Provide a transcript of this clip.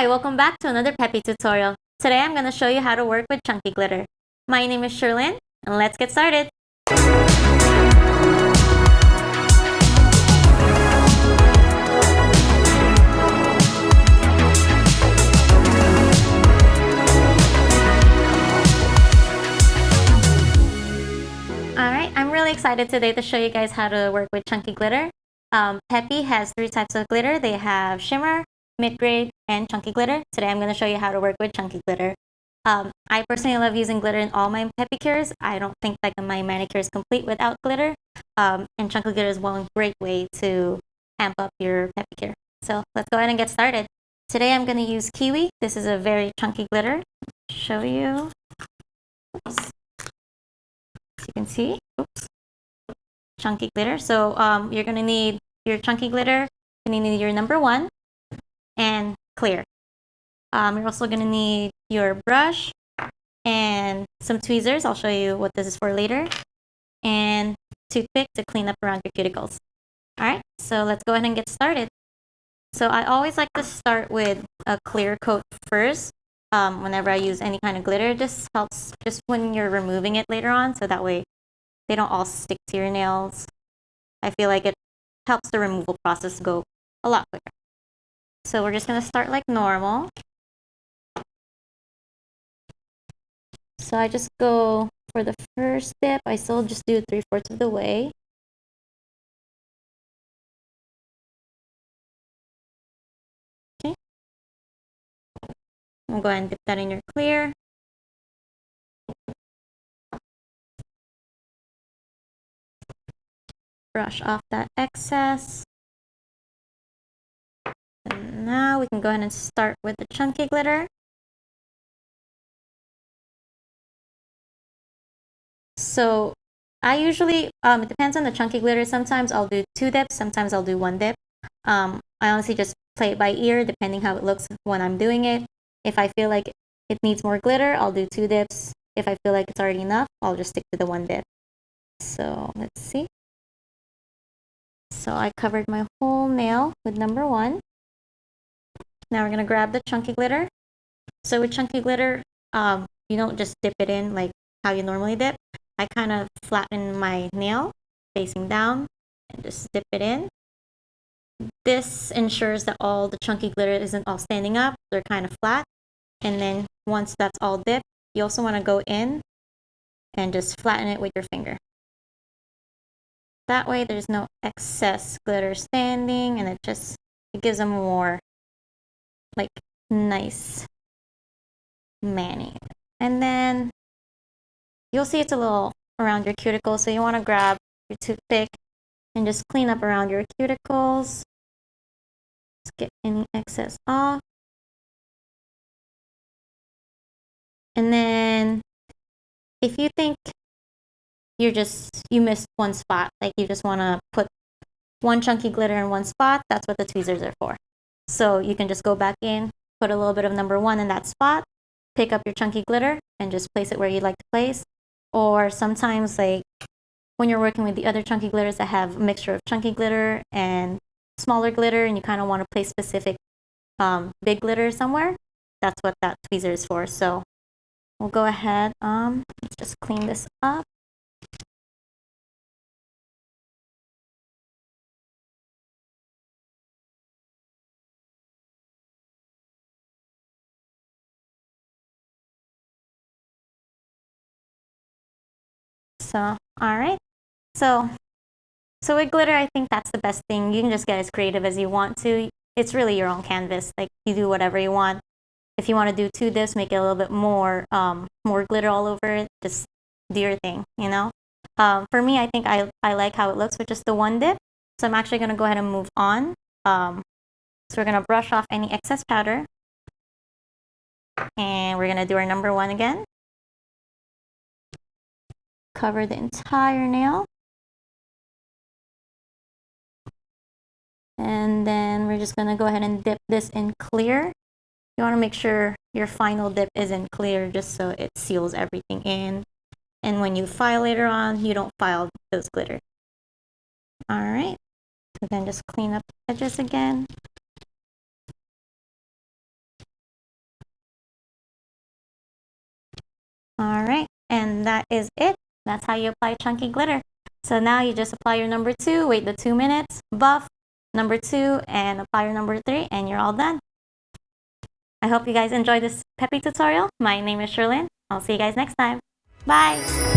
Hi, welcome back to another Peppy tutorial. Today I'm going to show you how to work with chunky glitter. My name is Sherlyn, and let's get started. Alright, I'm really excited today to show you guys how to work with chunky glitter. Peppy has 3 types of glitter. They have shimmer, mid-grade, and chunky glitter. Today I'm going to show you how to work with chunky glitter. I personally love using glitter in all my pedicures. I don't think like my manicure is complete without glitter. And chunky glitter is one great way to amp up your pedicure. So let's go ahead and get started. Today I'm going to use Kiwi. This is a very chunky glitter. Show you. Oops. As you can see, oops, chunky glitter. So you're going to need your chunky glitter. You're going to need your number 1 and clear. You're also going to need your brush and some tweezers. I'll show you what this is for later. And toothpick to clean up around your cuticles. Alright, so let's go ahead and get started. So I always like to start with a clear coat first. Whenever I use any kind of glitter, this helps just when you're removing it later on, so that way they don't all stick to your nails. I feel like it helps the removal process go a lot quicker. So we're just going to start like normal. So I just go for the first dip. I still just do 3/4 of the way. Okay. We'll go ahead and dip that in your clear. Brush off that excess. And now we can go ahead and start with the chunky glitter. So I usually, it depends on the chunky glitter. Sometimes I'll do 2 dips, sometimes I'll do 1 dip. I honestly just play it by ear depending how it looks when I'm doing it. If I feel like it needs more glitter, I'll do 2 dips. If I feel like it's already enough, I'll just stick to the 1 dip. So let's see. So I covered my whole nail with number 1. Now we're going to grab the chunky glitter. So with chunky glitter, you don't just dip it in like how you normally dip. I kind of flatten my nail facing down and just dip it in. This ensures that all the chunky glitter isn't all standing up. They're kind of flat. And then once that's all dipped, you also want to go in and just flatten it with your finger. That way there's no excess glitter standing, and it gives them more like nice manning. And then you'll see it's a little around your cuticle, so you want to grab your toothpick and just clean up around your cuticles. Just get any excess off. And then if you think you missed one spot, like you just want to put one chunky glitter in one spot, that's what the tweezers are for. So you can just go back in, put a little bit of number 1 in that spot, pick up your chunky glitter and just place it where you'd like to place. Or sometimes like when you're working with the other chunky glitters that have a mixture of chunky glitter and smaller glitter, and you kind of want to place specific big glitter somewhere, that's what that tweezer is for. So we'll go ahead, let's just clean this up. So, alright. So with glitter, I think that's the best thing. You can just get as creative as you want to. It's really your own canvas. Like, you do whatever you want. If you want to do 2 dips, make it a little bit more glitter all over it. Just do your thing, you know? For me, I think I like how it looks with just the 1 dip. So I'm actually going to go ahead and move on. So we're going to brush off any excess powder. And we're going to do our number 1 again. Cover the entire nail. And then we're just going to go ahead and dip this in clear. You want to make sure your final dip is in clear just so it seals everything in. And when you file later on, you don't file those glitter. Alright. So then just clean up the edges again. All right, and that is it. That's how you apply chunky glitter. So now you just apply your number 2, wait the 2 minutes, buff number 2, and apply your number 3, and you're all done. I hope you guys enjoyed this Peppy tutorial. My name is Sherlyn. I'll see you guys next time. Bye!